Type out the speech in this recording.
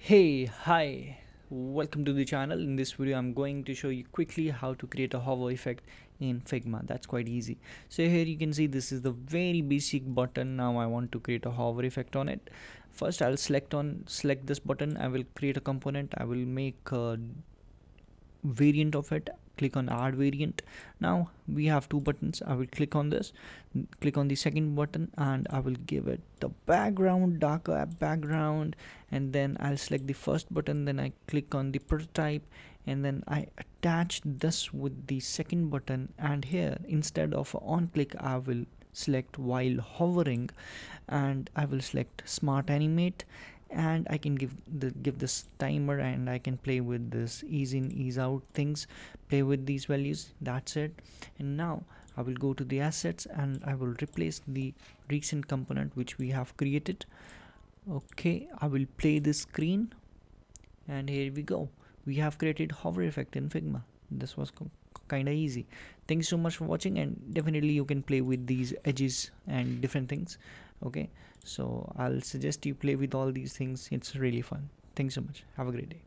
Hey, hi, welcome to the channel. In this video I'm going to show you quickly how to create a hover effect in Figma. That's quite easy. So here you can see this is the very basic button. Now I want to create a hover effect on it. First I'll select this button. I will create a component. I will make a variant of it. Click on add variant. Now we have two buttons. I will click on this, click on the second button, and I will give it the background, darker background, and then I'll select the first button. Then I click on the prototype, and then I attach this with the second button. And here, instead of on click, I will select while hovering, and I will select smart animate, and I can give this timer, and I can play with this ease in ease out things, play with these values. That's it. And now I will go to the assets and I will replace the recent component which we have created. Okay, I will play this screen, and here we go. We have created hover effect in Figma. This was kind of easy. Thanks so much for watching, and definitely you can play with these edges and different things. Okay, so I'll suggest you play with all these things. It's really fun. Thanks so much. Have a great day.